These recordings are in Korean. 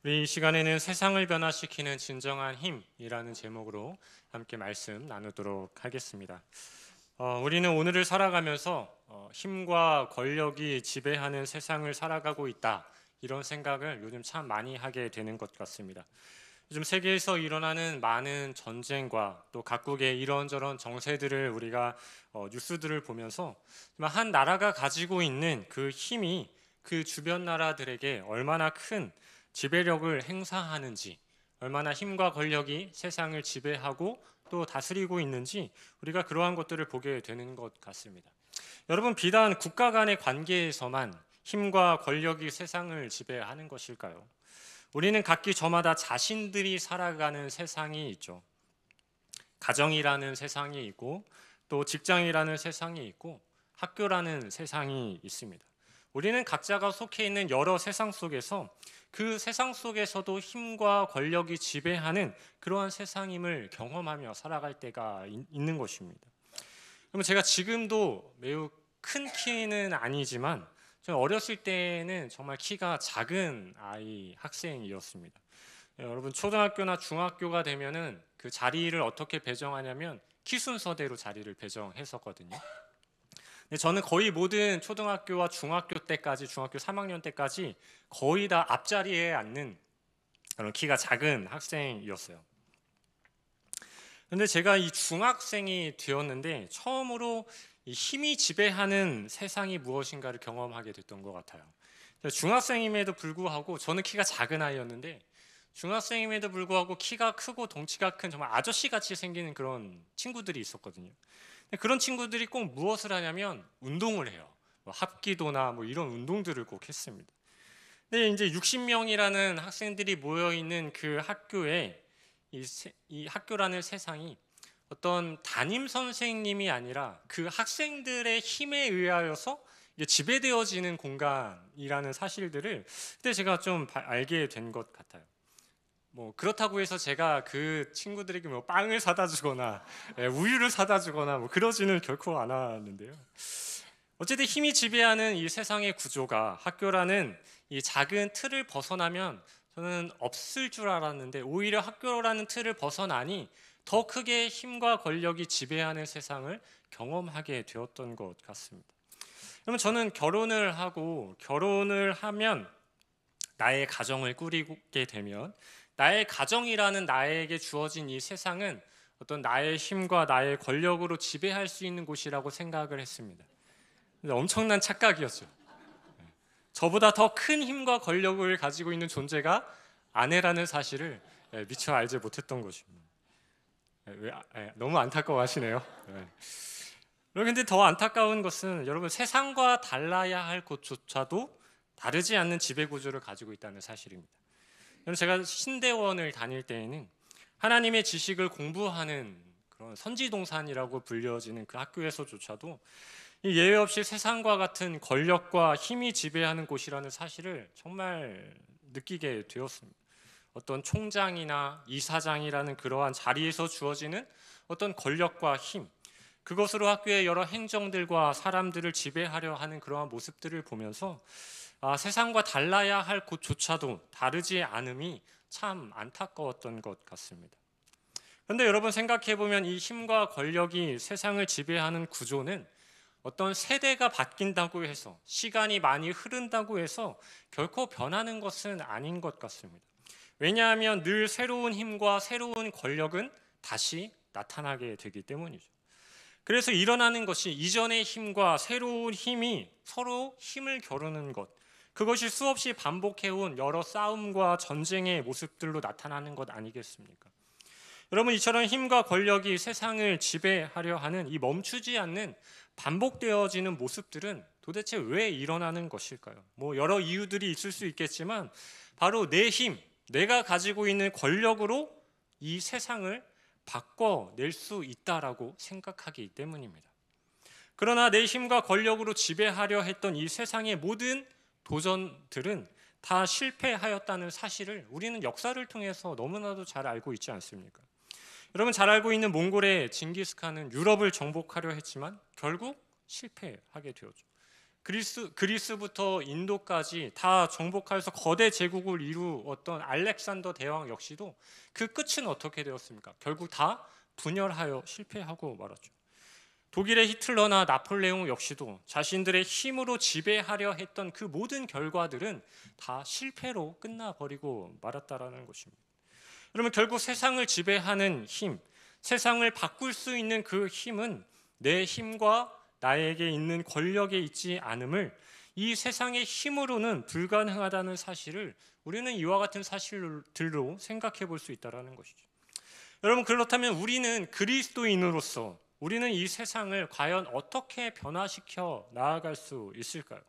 우리 이 시간에는 세상을 변화시키는 진정한 힘이라는 제목으로 함께 말씀 나누도록 하겠습니다. 우리는 오늘을 살아가면서 힘과 권력이 지배하는 세상을 살아가고 있다, 이런 생각을 요즘 참 많이 하게 되는 것 같습니다. 요즘 세계에서 일어나는 많은 전쟁과 또 각국의 이런저런 정세들을 우리가 뉴스들을 보면서 한 나라가 가지고 있는 그 힘이 그 주변 나라들에게 얼마나 큰 지배력을 행사하는지, 얼마나 힘과 권력이 세상을 지배하고 또 다스리고 있는지 우리가 그러한 것들을 보게 되는 것 같습니다. 여러분, 비단 국가 간의 관계에서만 힘과 권력이 세상을 지배하는 것일까요? 우리는 각기 저마다 자신들이 살아가는 세상이 있죠. 가정이라는 세상이 있고, 또 직장이라는 세상이 있고, 학교라는 세상이 있습니다. 우리는 각자가 속해 있는 여러 세상 속에서 그 세상 속에서도 힘과 권력이 지배하는 그러한 세상임을 경험하며 살아갈 때가 있는 것입니다. 그러면 제가 지금도 매우 큰 키는 아니지만 저는 어렸을 때는 정말 키가 작은 아이 학생이었습니다. 여러분, 초등학교나 중학교가 되면은 그 자리를 어떻게 배정하냐면 키 순서대로 자리를 배정했었거든요. 근데 저는 거의 모든 초등학교와 중학교 때까지, 중학교 3학년 때까지 거의 다 앞자리에 앉는 그런 키가 작은 학생이었어요. 근데 제가 이 중학생이 되었는데 처음으로 이 힘이 지배하는 세상이 무엇인가를 경험하게 됐던 것 같아요. 중학생임에도 불구하고 저는 키가 작은 아이였는데, 중학생임에도 불구하고 키가 크고 덩치가 큰 정말 아저씨같이 생기는 그런 친구들이 있었거든요. 그런 친구들이 꼭 무엇을 하냐면 운동을 해요. 합기도나 이런 운동들을 꼭 했습니다. 근데 이제 60명이라는 학생들이 모여 있는 그 학교에 이 학교라는 세상이 어떤 담임 선생님이 아니라 그 학생들의 힘에 의하여서 지배되어지는 공간이라는 사실들을 그때 제가 좀 알게 된 것 같아요. 그렇다고 해서 제가 그 친구들에게 빵을 사다 주거나 우유를 사다 주거나 그러지는 결코 않았는데요. 어쨌든 힘이 지배하는 이 세상의 구조가 학교라는 이 작은 틀을 벗어나면 저는 없을 줄 알았는데, 오히려 학교라는 틀을 벗어나니 더 크게 힘과 권력이 지배하는 세상을 경험하게 되었던 것 같습니다. 그러면 저는 결혼을 하면, 나의 가정을 꾸리게 되면 나의 가정이라는 나에게 주어진 이 세상은 어떤 나의 힘과 나의 권력으로 지배할 수 있는 곳이라고 생각을 했습니다. 엄청난 착각이었죠. 저보다 더 큰 힘과 권력을 가지고 있는 존재가 아내라는 사실을 미처 알지 못했던 것입니다. 너무 안타까워하시네요. 그런데 더 안타까운 것은, 여러분, 세상과 달라야 할 곳조차도 다르지 않는 지배 구조를 가지고 있다는 사실입니다. 제가 신대원을 다닐 때에는 하나님의 지식을 공부하는 그런 선지동산이라고 불려지는 그 학교에서조차도 예외 없이 세상과 같은 권력과 힘이 지배하는 곳이라는 사실을 정말 느끼게 되었습니다. 어떤 총장이나 이사장이라는 그러한 자리에서 주어지는 어떤 권력과 힘, 그것으로 학교의 여러 행정들과 사람들을 지배하려 하는 그러한 모습들을 보면서 세상과 달라야 할 곳조차도 다르지 않음이 참 안타까웠던 것 같습니다. 그런데 여러분, 생각해보면 이 힘과 권력이 세상을 지배하는 구조는 어떤 세대가 바뀐다고 해서, 시간이 많이 흐른다고 해서 결코 변하는 것은 아닌 것 같습니다. 왜냐하면 늘 새로운 힘과 새로운 권력은 다시 나타나게 되기 때문이죠. 그래서 일어나는 것이 이전의 힘과 새로운 힘이 서로 힘을 겨루는 것, 그것이 수없이 반복해온 여러 싸움과 전쟁의 모습들로 나타나는 것 아니겠습니까? 여러분, 이처럼 힘과 권력이 세상을 지배하려 하는 이 멈추지 않는 반복되어지는 모습들은 도대체 왜 일어나는 것일까요? 여러 이유들이 있을 수 있겠지만 바로 내 힘, 내가 가지고 있는 권력으로 이 세상을 바꿔낼 수 있다라고 생각하기 때문입니다. 그러나 내 힘과 권력으로 지배하려 했던 이 세상의 모든 도전들은 다 실패하였다는 사실을 우리는 역사를 통해서 너무나도 잘 알고 있지 않습니까? 여러분, 잘 알고 있는 몽골의 징기스칸은 유럽을 정복하려 했지만 결국 실패하게 되었죠. 그리스부터 인도까지 다 정복하여서 거대 제국을 이루었던 알렉산더 대왕 역시도 그 끝은 어떻게 되었습니까? 결국 다 분열하여 실패하고 말았죠. 독일의 히틀러나 나폴레옹 역시도 자신들의 힘으로 지배하려 했던 그 모든 결과들은 다 실패로 끝나버리고 말았다라는 것입니다. 그러면 결국 세상을 지배하는 힘, 세상을 바꿀 수 있는 그 힘은 내 힘과 나에게 있는 권력에 있지 않음을, 이 세상의 힘으로는 불가능하다는 사실을 우리는 이와 같은 사실들로 생각해 볼 수 있다는 것이죠. 여러분, 그렇다면 우리는 그리스도인으로서 우리는 이 세상을 과연 어떻게 변화시켜 나아갈 수 있을까요?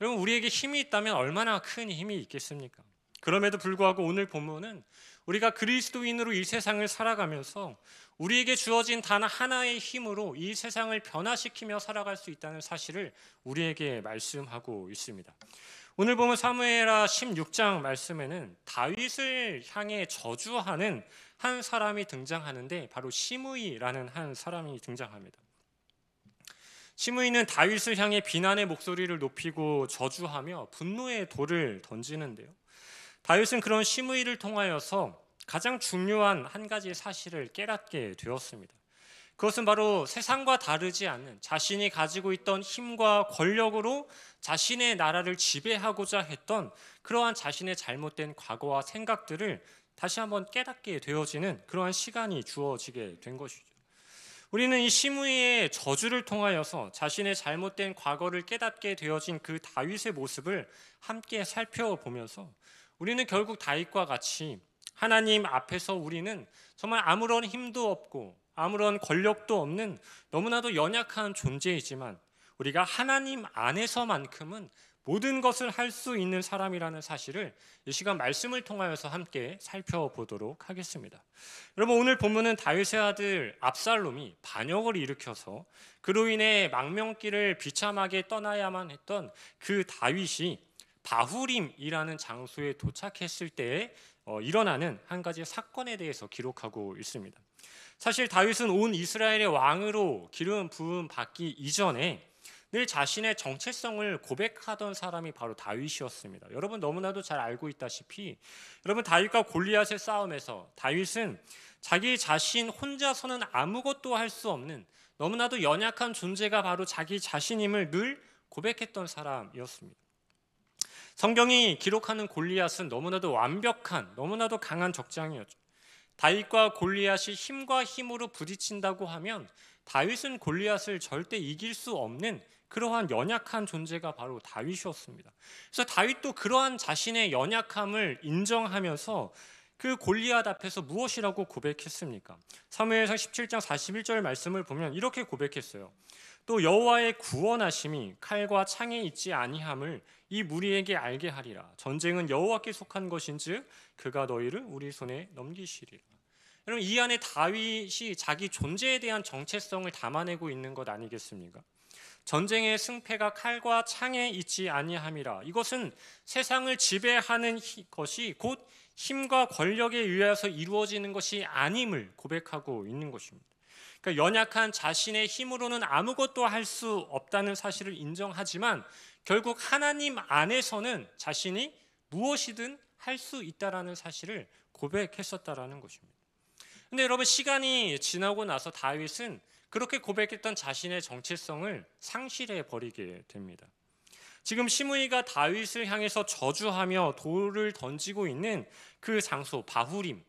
여러분, 우리에게 힘이 있다면 얼마나 큰 힘이 있겠습니까? 그럼에도 불구하고 오늘 본문은 우리가 그리스도인으로 이 세상을 살아가면서 우리에게 주어진 단 하나의 힘으로 이 세상을 변화시키며 살아갈 수 있다는 사실을 우리에게 말씀하고 있습니다. 오늘 보면 사무엘하 16장 말씀에는 다윗을 향해 저주하는 한 사람이 등장하는데 바로 시므이라는 한 사람이 등장합니다. 시므이는 다윗을 향해 비난의 목소리를 높이고 저주하며 분노의 돌을 던지는데요. 다윗은 그런 시므이를 통하여서 가장 중요한 한 가지 사실을 깨닫게 되었습니다. 그것은 바로 세상과 다르지 않는 자신이 가지고 있던 힘과 권력으로 자신의 나라를 지배하고자 했던 그러한 자신의 잘못된 과거와 생각들을 다시 한번 깨닫게 되어지는 그러한 시간이 주어지게 된 것이죠. 우리는 이 시므이의 저주를 통하여서 자신의 잘못된 과거를 깨닫게 되어진 그 다윗의 모습을 함께 살펴보면서 우리는 결국 다윗과 같이 하나님 앞에서 우리는 정말 아무런 힘도 없고 아무런 권력도 없는 너무나도 연약한 존재이지만 우리가 하나님 안에서만큼은 모든 것을 할 수 있는 사람이라는 사실을 이 시간 말씀을 통하여서 함께 살펴보도록 하겠습니다. 여러분, 오늘 본문은 다윗의 아들 압살롬이 반역을 일으켜서 그로 인해 망명길을 비참하게 떠나야만 했던 그 다윗이 바후림이라는 장소에 도착했을 때에 일어나는 한 가지 사건에 대해서 기록하고 있습니다. 사실 다윗은 온 이스라엘의 왕으로 기름 부음 받기 이전에 늘 자신의 정체성을 고백하던 사람이 바로 다윗이었습니다. 여러분 너무나도 잘 알고 있다시피 여러분 다윗과 골리앗의 싸움에서 다윗은 자기 자신 혼자서는 아무것도 할 수 없는 너무나도 연약한 존재가 바로 자기 자신임을 늘 고백했던 사람이었습니다. 성경이 기록하는 골리앗은 너무나도 완벽한, 너무나도 강한 적장이었죠. 다윗과 골리앗이 힘과 힘으로 부딪힌다고 하면 다윗은 골리앗을 절대 이길 수 없는 그러한 연약한 존재가 바로 다윗이었습니다. 그래서 다윗도 그러한 자신의 연약함을 인정하면서 그 골리앗 앞에서 무엇이라고 고백했습니까? 사무엘상 17장 41절 말씀을 보면 이렇게 고백했어요. 또 여호와의 구원하심이 칼과 창에 있지 아니함을 이 무리에게 알게 하리라. 전쟁은 여호와께 속한 것인즉 그가 너희를 우리 손에 넘기시리라. 여러분, 이 안에 다윗이 자기 존재에 대한 정체성을 담아내고 있는 것 아니겠습니까? 전쟁의 승패가 칼과 창에 있지 아니함이라. 이것은 세상을 지배하는 것이 곧 힘과 권력에 의해서 이루어지는 것이 아님을 고백하고 있는 것입니다. 그러니까 연약한 자신의 힘으로는 아무것도 할 수 없다는 사실을 인정하지만 결국 하나님 안에서는 자신이 무엇이든 할 수 있다라는 사실을 고백했었다라는 것입니다. 근데 여러분, 시간이 지나고 나서 다윗은 그렇게 고백했던 자신의 정체성을 상실해 버리게 됩니다. 지금 시므이가 다윗을 향해서 저주하며 돌을 던지고 있는 그 장소 바후림,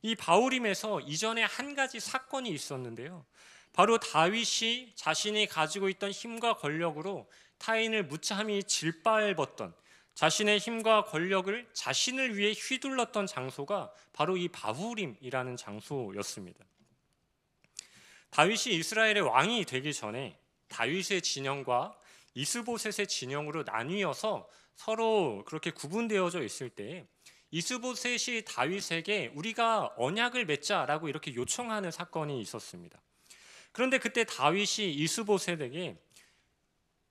이 바후림에서 이전에 한 가지 사건이 있었는데요. 바로 다윗이 자신이 가지고 있던 힘과 권력으로 타인을 무참히 질밟았던, 자신의 힘과 권력을 자신을 위해 휘둘렀던 장소가 바로 이 바후림이라는 장소였습니다. 다윗이 이스라엘의 왕이 되기 전에 다윗의 진영과 이스보셋의 진영으로 나뉘어서 서로 그렇게 구분되어져 있을 때 이스보셋이 다윗에게 우리가 언약을 맺자라고 이렇게 요청하는 사건이 있었습니다. 그런데 그때 다윗이 이스보셋에게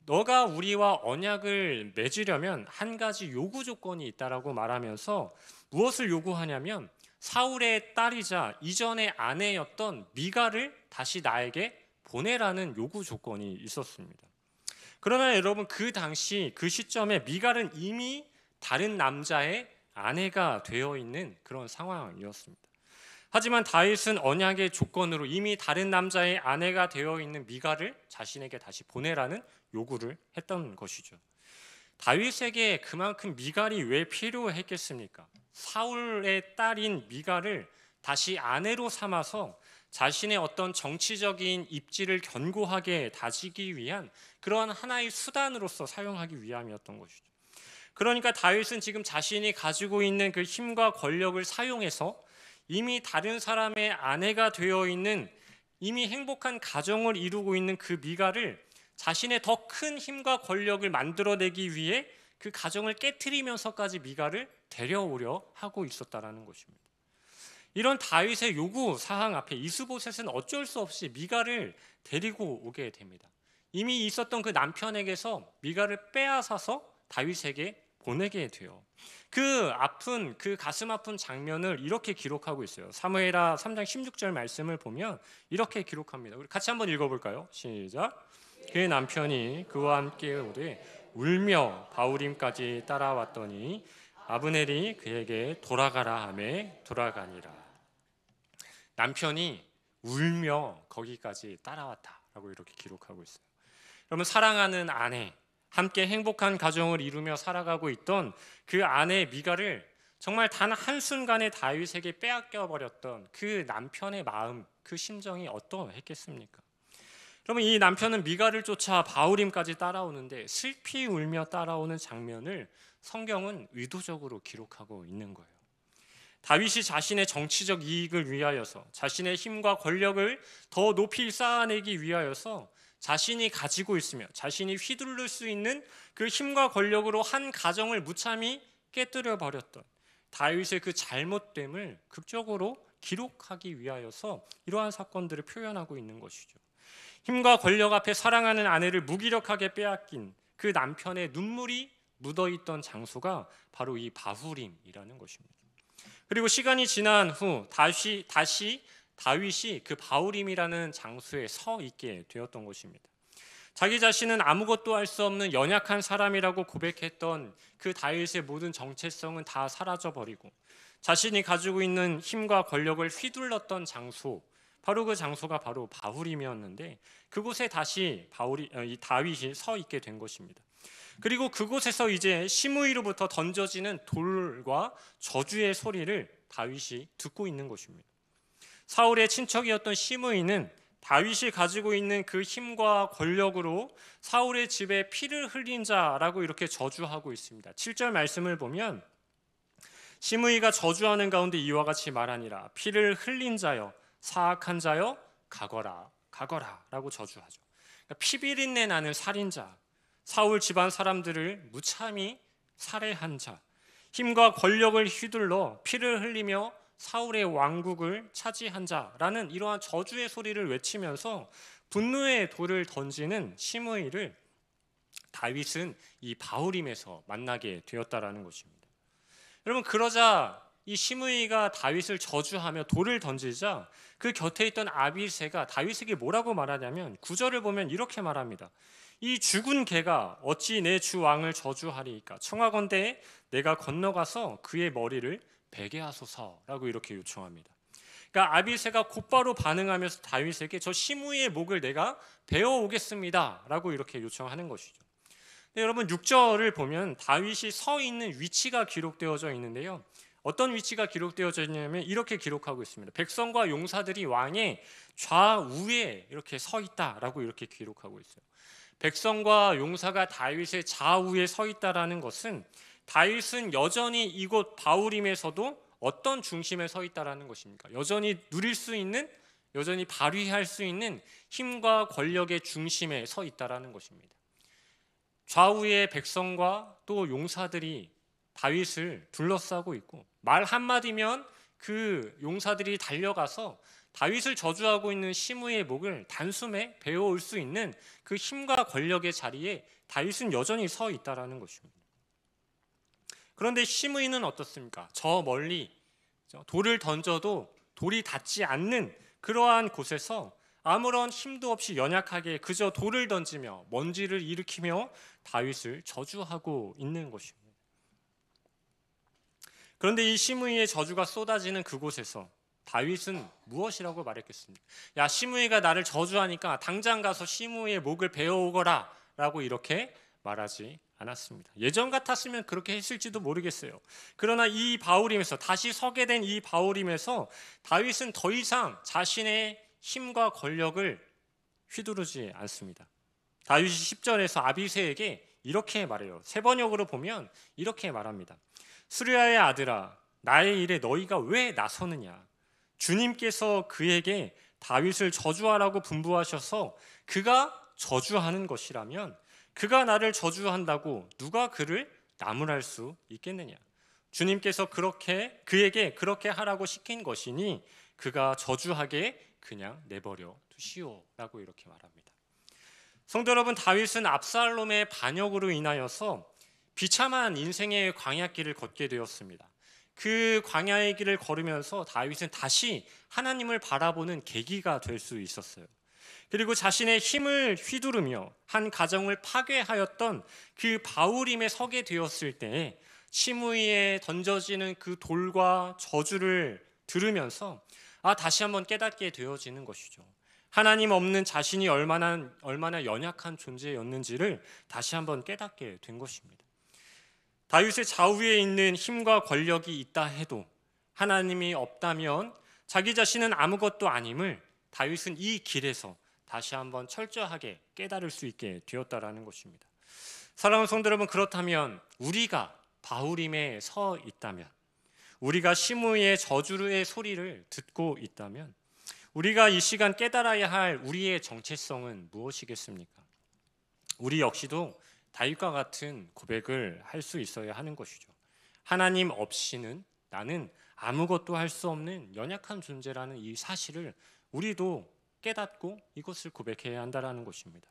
너가 우리와 언약을 맺으려면 한 가지 요구 조건이 있다라고 말하면서 무엇을 요구하냐면 사울의 딸이자 이전의 아내였던 미갈을 다시 나에게 보내라는 요구 조건이 있었습니다. 그러나 여러분, 그 당시 그 시점에 미갈은 이미 다른 남자의 아내가 되어 있는 그런 상황이었습니다. 하지만 다윗은 언약의 조건으로 이미 다른 남자의 아내가 되어 있는 미갈을 자신에게 다시 보내라는 요구를 했던 것이죠. 다윗에게 그만큼 미갈이 왜 필요했겠습니까? 사울의 딸인 미갈을 다시 아내로 삼아서 자신의 어떤 정치적인 입지를 견고하게 다지기 위한 그러한 하나의 수단으로서 사용하기 위함이었던 것이죠. 그러니까 다윗은 지금 자신이 가지고 있는 그 힘과 권력을 사용해서 이미 다른 사람의 아내가 되어 있는, 이미 행복한 가정을 이루고 있는 그 미갈을 자신의 더 큰 힘과 권력을 만들어내기 위해 그 가정을 깨트리면서까지 미갈을 데려오려 하고 있었다라는 것입니다. 이런 다윗의 요구 사항 앞에 이스보셋은 어쩔 수 없이 미갈을 데리고 오게 됩니다. 이미 있었던 그 남편에게서 미갈을 빼앗아서 다윗에게 보내게 돼요. 그 가슴 아픈 장면을 이렇게 기록하고 있어요. 사무엘하 3장 16절 말씀을 보면 이렇게 기록합니다. 우리 같이 한번 읽어볼까요? 시작. 그의 남편이 그와 함께 오되 울며 바후림까지 따라왔더니 아브넬이 그에게 돌아가라 하매 돌아가니라. 남편이 울며 거기까지 따라왔다라고 이렇게 기록하고 있어요. 여러분, 사랑하는 아내, 함께 행복한 가정을 이루며 살아가고 있던 그 아내 미갈을 정말 단 한순간에 다윗에게 빼앗겨 버렸던 그 남편의 마음, 그 심정이 어떠했겠습니까? 그러면 이 남편은 미갈을 쫓아 바후림까지 따라오는데 슬피 울며 따라오는 장면을 성경은 의도적으로 기록하고 있는 거예요. 다윗이 자신의 정치적 이익을 위하여서, 자신의 힘과 권력을 더 높이 쌓아내기 위하여서 자신이 가지고 있으며 자신이 휘두를 수 있는 그 힘과 권력으로 한 가정을 무참히 깨뜨려 버렸던 다윗의 그 잘못됨을 극적으로 기록하기 위하여서 이러한 사건들을 표현하고 있는 것이죠. 힘과 권력 앞에 사랑하는 아내를 무기력하게 빼앗긴 그 남편의 눈물이 묻어있던 장소가 바로 이 바후림이라는 것입니다. 그리고 시간이 지난 후 다시 다윗이 그 바후림이라는 장소에 서 있게 되었던 것입니다. 자기 자신은 아무것도 할 수 없는 연약한 사람이라고 고백했던 그 다윗의 모든 정체성은 다 사라져버리고 자신이 가지고 있는 힘과 권력을 휘둘렀던 장소, 바로 그 장소가 바로 바후림이었는데 그곳에 다시 이 다윗이 서 있게 된 것입니다. 그리고 그곳에서 이제 시므이로부터 던져지는 돌과 저주의 소리를 다윗이 듣고 있는 것입니다. 사울의 친척이었던 시므이는 다윗이 가지고 있는 그 힘과 권력으로 사울의 집에 피를 흘린 자라고 이렇게 저주하고 있습니다. 7절 말씀을 보면 시므이가 저주하는 가운데 이와 같이 말하니라. 피를 흘린 자여, 사악한 자여, 가거라 라고 저주하죠. 그러니까 피비린내 나는 살인자, 사울 집안 사람들을 무참히 살해한 자, 힘과 권력을 휘둘러 피를 흘리며 사울의 왕국을 차지한 자라는 이러한 저주의 소리를 외치면서 분노의 돌을 던지는 시므이를 다윗은 이 바후림에서 만나게 되었다라는 것입니다. 여러분, 그러자 이 시므이가 다윗을 저주하며 돌을 던지자 그 곁에 있던 아비새가 다윗에게 뭐라고 말하냐면 9절을 보면 이렇게 말합니다. 이 죽은 개가 어찌 내 주 왕을 저주하리이까? 청하건대 내가 건너가서 그의 머리를 베게 하소서라고 이렇게 요청합니다. 그러니까 아비새가 곧바로 반응하면서 다윗에게 저 시므이의 목을 내가 베어 오겠습니다라고 이렇게 요청하는 것이죠. 여러분, 6절을 보면 다윗이 서 있는 위치가 기록되어져 있는데요. 어떤 위치가 기록되어져 있냐면 이렇게 기록하고 있습니다. 백성과 용사들이 왕의 좌우에 이렇게 서 있다라고 이렇게 기록하고 있어요. 백성과 용사가 다윗의 좌우에 서 있다라는 것은 다윗은 여전히 이곳 바후림에서도 어떤 중심에 서 있다라는 것입니까? 여전히 누릴 수 있는, 여전히 발휘할 수 있는 힘과 권력의 중심에 서 있다라는 것입니다. 좌우의 백성과 또 용사들이 다윗을 둘러싸고 있고 말 한마디면 그 용사들이 달려가서 다윗을 저주하고 있는 시므이의 목을 단숨에 베어올 수 있는 그 힘과 권력의 자리에 다윗은 여전히 서 있다라는 것입니다. 그런데 시므이는 어떻습니까? 저 멀리 돌을 던져도 돌이 닿지 않는 그러한 곳에서 아무런 힘도 없이 연약하게 그저 돌을 던지며 먼지를 일으키며 다윗을 저주하고 있는 것입니다. 그런데 이 시므이의 저주가 쏟아지는 그곳에서 다윗은 무엇이라고 말했겠습니까? 야, 시므이가 나를 저주하니까 당장 가서 시므이의 목을 베어오거라 라고 이렇게 말하지 않았습니다. 예전 같았으면 그렇게 했을지도 모르겠어요. 그러나 이 바울임에서, 다시 서게 된 이 바울임에서 다윗은 더 이상 자신의 힘과 권력을 휘두르지 않습니다. 다윗이 10절에서 아비새에게 이렇게 말해요. 세 번역으로 보면 이렇게 말합니다. 수르야의 아들아, 나의 일에 너희가 왜 나서느냐? 주님께서 그에게 다윗을 저주하라고 분부하셔서 그가 저주하는 것이라면 그가 나를 저주한다고 누가 그를 나무랄 수 있겠느냐? 주님께서 그에게 그렇게 하라고 시킨 것이니 그가 저주하게 그냥 내버려 두시오라고 이렇게 말합니다. 성도 여러분, 다윗은 압살롬의 반역으로 인하여서 비참한 인생의 광야길을 걷게 되었습니다. 그 광야의 길을 걸으면서 다윗은 다시 하나님을 바라보는 계기가 될 수 있었어요. 그리고 자신의 힘을 휘두르며 한 가정을 파괴하였던 그 바울임에 서게 되었을 때에 시므이에 던져지는 그 돌과 저주를 들으면서 다시 한번 깨닫게 되어지는 것이죠. 하나님 없는 자신이 얼마나 연약한 존재였는지를 다시 한번 깨닫게 된 것입니다. 다윗의 좌우에 있는 힘과 권력이 있다 해도 하나님이 없다면 자기 자신은 아무것도 아님을 다윗은 이 길에서 다시 한번 철저하게 깨달을 수 있게 되었다라는 것입니다. 사랑하는 성도 여러분, 그렇다면 우리가 바울임에 서 있다면, 우리가 시므이의 저주의 소리를 듣고 있다면 우리가 이 시간 깨달아야 할 우리의 정체성은 무엇이겠습니까? 우리 역시도 다윗과 같은 고백을 할 수 있어야 하는 것이죠. 하나님 없이는 나는 아무것도 할 수 없는 연약한 존재라는 이 사실을 우리도 깨닫고 이것을 고백해야 한다는 것입니다.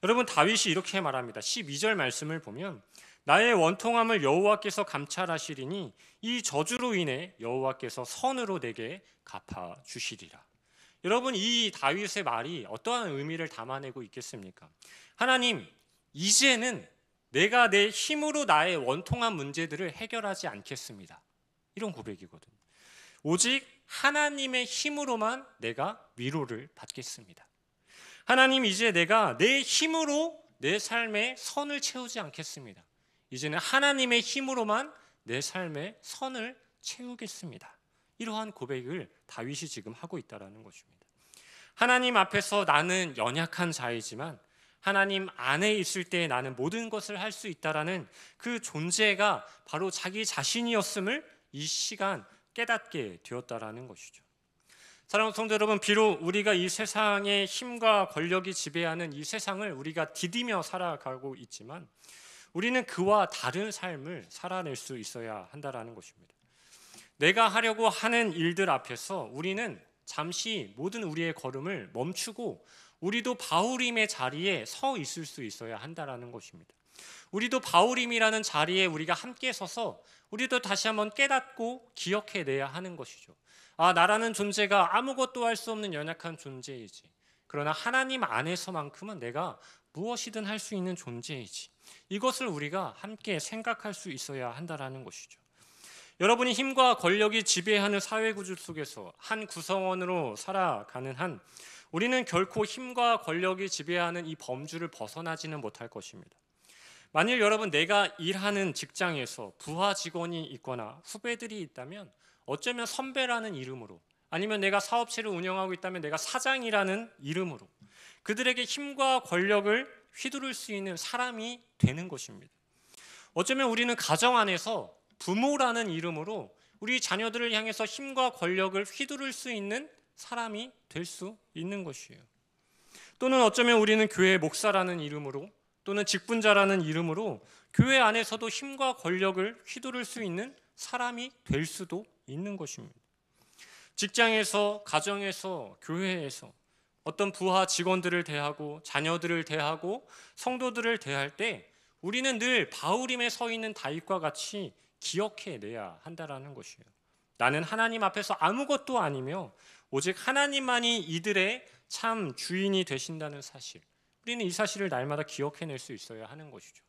여러분, 다윗이 이렇게 말합니다. 12절 말씀을 보면 나의 원통함을 여호와께서 감찰하시리니 이 저주로 인해 여호와께서 선으로 내게 갚아주시리라. 여러분, 이 다윗의 말이 어떠한 의미를 담아내고 있겠습니까? 하나님, 이제는 내가 내 힘으로 나의 원통한 문제들을 해결하지 않겠습니다. 이런 고백이거든요. 오직 하나님의 힘으로만 내가 위로를 받겠습니다. 하나님, 이제 내가 내 힘으로 내 삶에 선을 채우지 않겠습니다. 이제는 하나님의 힘으로만 내 삶에 선을 채우겠습니다. 이러한 고백을 다윗이 지금 하고 있다는 것입니다. 하나님 앞에서 나는 연약한 자이지만 하나님 안에 있을 때 나는 모든 것을 할 수 있다라는 그 존재가 바로 자기 자신이었음을 이 시간 깨닫게 되었다라는 것이죠. 사랑하는 성도 여러분, 비록 우리가 이 세상의 힘과 권력이 지배하는 이 세상을 우리가 디디며 살아가고 있지만 우리는 그와 다른 삶을 살아낼 수 있어야 한다라는 것입니다. 내가 하려고 하는 일들 앞에서 우리는 잠시 모든 우리의 걸음을 멈추고 우리도 바울임의 자리에 서 있을 수 있어야 한다라는 것입니다. 우리도 바울임이라는 자리에 우리가 함께 서서 우리도 다시 한번 깨닫고 기억해내야 하는 것이죠. 나라는 존재가 아무것도 할 수 없는 연약한 존재이지, 그러나 하나님 안에서만큼은 내가 무엇이든 할 수 있는 존재이지, 이것을 우리가 함께 생각할 수 있어야 한다라는 것이죠. 여러분이 힘과 권력이 지배하는 사회구조 속에서 한 구성원으로 살아가는 한 우리는 결코 힘과 권력이 지배하는 이 범주를 벗어나지는 못할 것입니다. 만일 여러분, 내가 일하는 직장에서 부하 직원이 있거나 후배들이 있다면 어쩌면 선배라는 이름으로, 아니면 내가 사업체를 운영하고 있다면 내가 사장이라는 이름으로 그들에게 힘과 권력을 휘두를 수 있는 사람이 되는 것입니다. 어쩌면 우리는 가정 안에서 부모라는 이름으로 우리 자녀들을 향해서 힘과 권력을 휘두를 수 있는 사람이 될 수 있는 것이에요. 또는 어쩌면 우리는 교회 목사라는 이름으로, 또는 직분자라는 이름으로 교회 안에서도 힘과 권력을 휘두를 수 있는 사람이 될 수도 있는 것입니다. 직장에서, 가정에서, 교회에서 어떤 부하 직원들을 대하고 자녀들을 대하고 성도들을 대할 때 우리는 늘 바울임에 서 있는 다윗과 같이 기억해내야 한다라는 것이에요. 나는 하나님 앞에서 아무것도 아니며 오직 하나님만이 이들의 참 주인이 되신다는 사실, 우리는 이 사실을 날마다 기억해낼 수 있어야 하는 것이죠.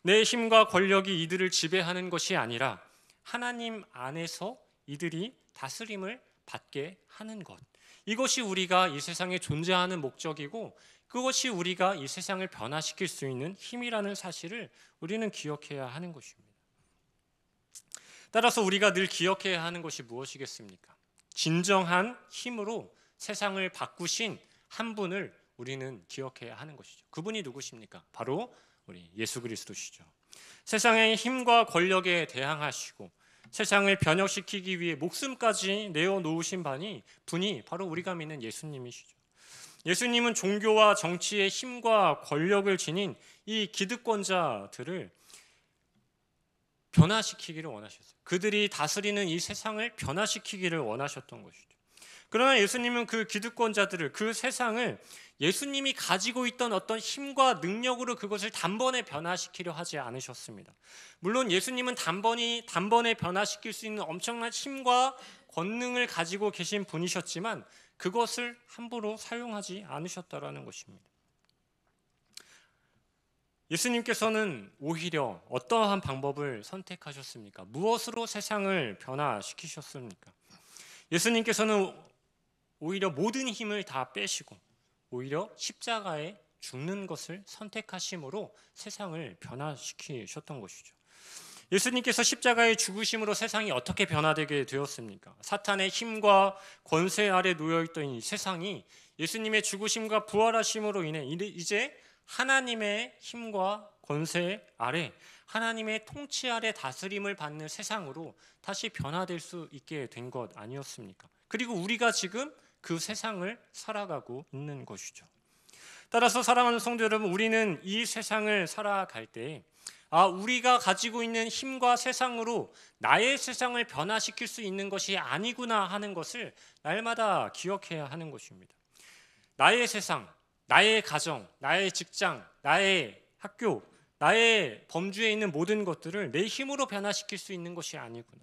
내 힘과 권력이 이들을 지배하는 것이 아니라 하나님 안에서 이들이 다스림을 받게 하는 것, 이것이 우리가 이 세상에 존재하는 목적이고 그것이 우리가 이 세상을 변화시킬 수 있는 힘이라는 사실을 우리는 기억해야 하는 것입니다. 따라서 우리가 늘 기억해야 하는 것이 무엇이겠습니까? 진정한 힘으로 세상을 바꾸신 한 분을 우리는 기억해야 하는 것이죠. 그분이 누구십니까? 바로 우리 예수 그리스도시죠. 세상의 힘과 권력에 대항하시고 세상을 변혁시키기 위해 목숨까지 내어놓으신 분이 바로 우리가 믿는 예수님이시죠. 예수님은 종교와 정치의 힘과 권력을 지닌 이 기득권자들을 변화시키기를 원하셨어요. 그들이 다스리는 이 세상을 변화시키기를 원하셨던 것이죠. 그러나 예수님은 그 기득권자들을, 그 세상을 예수님이 가지고 있던 어떤 힘과 능력으로 그것을 단번에 변화시키려 하지 않으셨습니다. 물론 예수님은 단번에 변화시킬 수 있는 엄청난 힘과 권능을 가지고 계신 분이셨지만 그것을 함부로 사용하지 않으셨다라는 것입니다. 예수님께서는 오히려 어떠한 방법을 선택하셨습니까? 무엇으로 세상을 변화시키셨습니까? 예수님께서는 오히려 모든 힘을 다 빼시고 오히려 십자가에 죽는 것을 선택하심으로 세상을 변화시키셨던 것이죠. 예수님께서 십자가에 죽으심으로 세상이 어떻게 변화되게 되었습니까? 사탄의 힘과 권세 아래 놓여있던 이 세상이 예수님의 죽으심과 부활하심으로 인해 이제 하나님의 힘과 권세 아래, 하나님의 통치 아래 다스림을 받는 세상으로 다시 변화될 수 있게 된 것 아니었습니까? 그리고 우리가 지금 그 세상을 살아가고 있는 것이죠. 따라서 사랑하는 성도 여러분, 우리는 이 세상을 살아갈 때 우리가 가지고 있는 힘과 세상으로 나의 세상을 변화시킬 수 있는 것이 아니구나 하는 것을 날마다 기억해야 하는 것입니다. 나의 세상, 나의 가정, 나의 직장, 나의 학교, 나의 범주에 있는 모든 것들을 내 힘으로 변화시킬 수 있는 것이 아니구나.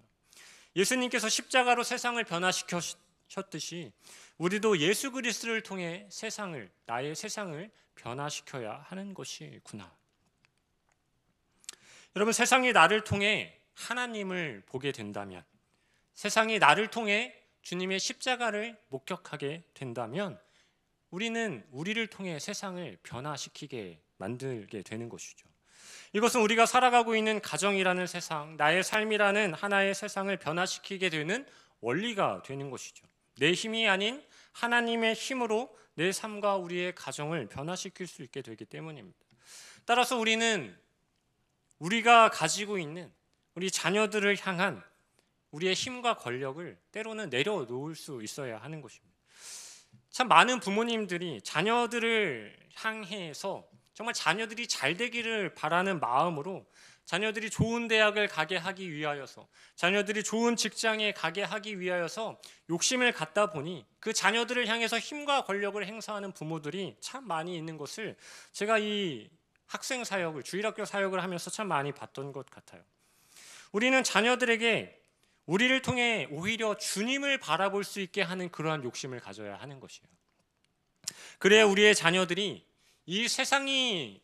예수님께서 십자가로 세상을 변화시켰듯이 우리도 예수 그리스도를 통해 나의 세상을 변화시켜야 하는 것이구나. 여러분, 세상이 나를 통해 하나님을 보게 된다면, 세상이 나를 통해 주님의 십자가를 목격하게 된다면 우리는 우리를 통해 세상을 변화시키게 만들게 되는 것이죠. 이것은 우리가 살아가고 있는 가정이라는 세상, 나의 삶이라는 하나의 세상을 변화시키게 되는 원리가 되는 것이죠. 내 힘이 아닌 하나님의 힘으로 내 삶과 우리의 가정을 변화시킬 수 있게 되기 때문입니다. 따라서 우리는 우리가 가지고 있는 우리 자녀들을 향한 우리의 힘과 권력을 때로는 내려놓을 수 있어야 하는 것입니다. 참 많은 부모님들이 자녀들을 향해서 정말 자녀들이 잘 되기를 바라는 마음으로 자녀들이 좋은 대학을 가게 하기 위하여서, 자녀들이 좋은 직장에 가게 하기 위하여서 욕심을 갖다 보니 그 자녀들을 향해서 힘과 권력을 행사하는 부모들이 참 많이 있는 것을 제가 이 학생 사역을, 주일학교 사역을 하면서 참 많이 봤던 것 같아요. 우리는 자녀들에게 우리를 통해 오히려 주님을 바라볼 수 있게 하는 그러한 욕심을 가져야 하는 것이에요. 그래야 우리의 자녀들이 이 세상이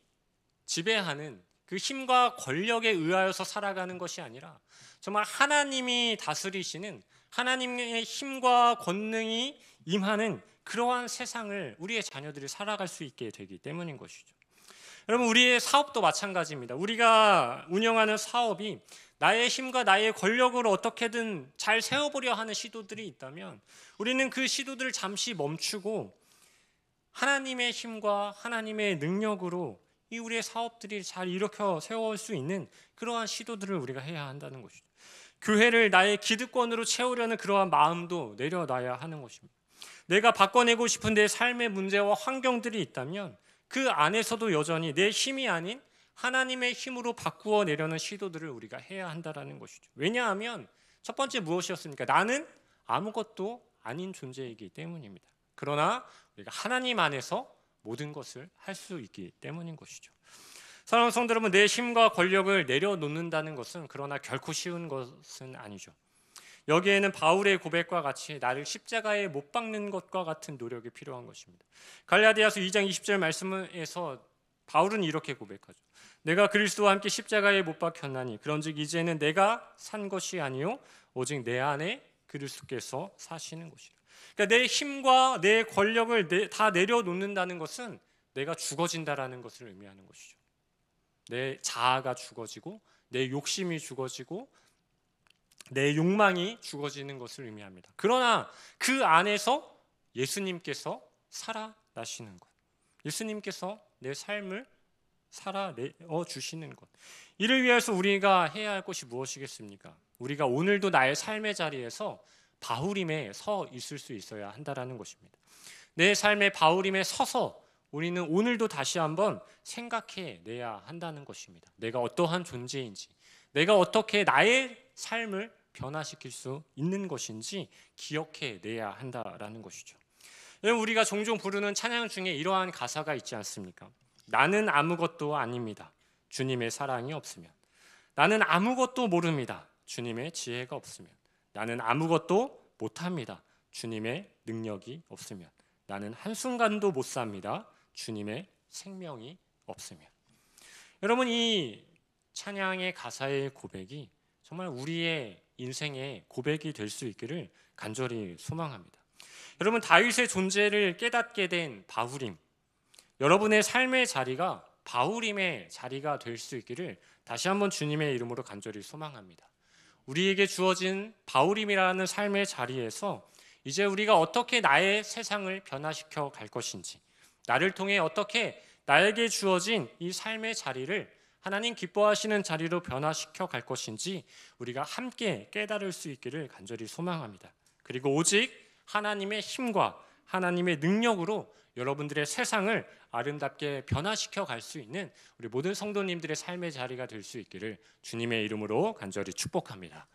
지배하는 그 힘과 권력에 의하여서 살아가는 것이 아니라 정말 하나님이 다스리시는, 하나님의 힘과 권능이 임하는 그러한 세상을 우리의 자녀들이 살아갈 수 있게 되기 때문인 것이죠. 여러분, 우리의 사업도 마찬가지입니다. 우리가 운영하는 사업이 나의 힘과 나의 권력으로 어떻게든 잘 세워보려 하는 시도들이 있다면 우리는 그 시도들을 잠시 멈추고 하나님의 힘과 하나님의 능력으로 이 우리의 사업들이 잘 일으켜 세울 수 있는 그러한 시도들을 우리가 해야 한다는 것이죠. 교회를 나의 기득권으로 채우려는 그러한 마음도 내려놔야 하는 것입니다. 내가 바꿔내고 싶은 내 삶의 문제와 환경들이 있다면 그 안에서도 여전히 내 힘이 아닌 하나님의 힘으로 바꾸어 내려는 시도들을 우리가 해야 한다는 것이죠. 왜냐하면 첫 번째 무엇이었습니까? 나는 아무것도 아닌 존재이기 때문입니다. 그러나 우리가 하나님 안에서 모든 것을 할 수 있기 때문인 것이죠. 사랑하는 성도 여러분, 내 힘과 권력을 내려놓는다는 것은 그러나 결코 쉬운 것은 아니죠. 여기에는 바울의 고백과 같이 나를 십자가에 못 박는 것과 같은 노력이 필요한 것입니다. 갈라디아서 2장 20절 말씀에서 바울은 이렇게 고백하죠. 내가 그리스도와 함께 십자가에 못 박혔나니 그런즉 이제는 내가 산 것이 아니요 오직 내 안에 그리스도께서 사시는 것이라. 그러니까 내 힘과 내 권력을 다 내려놓는다는 것은 내가 죽어진다라는 것을 의미하는 것이죠. 내 자아가 죽어지고 내 욕심이 죽어지고 내 욕망이 죽어지는 것을 의미합니다. 그러나 그 안에서 예수님께서 살아나시는 것, 예수님께서 내 삶을 살아내어 주시는 것, 이를 위해서 우리가 해야 할 것이 무엇이겠습니까? 우리가 오늘도 나의 삶의 자리에서 바울임에 서 있을 수 있어야 한다라는 것입니다. 내 삶의 바울임에 서서 우리는 오늘도 다시 한번 생각해내야 한다는 것입니다. 내가 어떠한 존재인지, 내가 어떻게 나의 삶을 변화시킬 수 있는 것인지 기억해내야 한다라는 것이죠. 우리가 종종 부르는 찬양 중에 이러한 가사가 있지 않습니까? 나는 아무것도 아닙니다. 주님의 사랑이 없으면. 나는 아무것도 모릅니다. 주님의 지혜가 없으면. 나는 아무것도 못합니다. 주님의 능력이 없으면. 나는 한순간도 못 삽니다. 주님의 생명이 없으면. 여러분, 이 찬양의 가사의 고백이 정말 우리의 인생의 고백이 될 수 있기를 간절히 소망합니다. 여러분, 다윗의 존재를 깨닫게 된 바울임, 여러분의 삶의 자리가 바울임의 자리가 될 수 있기를 다시 한번 주님의 이름으로 간절히 소망합니다. 우리에게 주어진 바울임이라는 삶의 자리에서 이제 우리가 어떻게 나의 세상을 변화시켜 갈 것인지, 나를 통해 어떻게 나에게 주어진 이 삶의 자리를 하나님 기뻐하시는 자리로 변화시켜 갈 것인지 우리가 함께 깨달을 수 있기를 간절히 소망합니다. 그리고 오직 하나님의 힘과 하나님의 능력으로 여러분들의 세상을 아름답게 변화시켜 갈 수 있는 우리 모든 성도님들의 삶의 자리가 될 수 있기를 주님의 이름으로 간절히 축복합니다.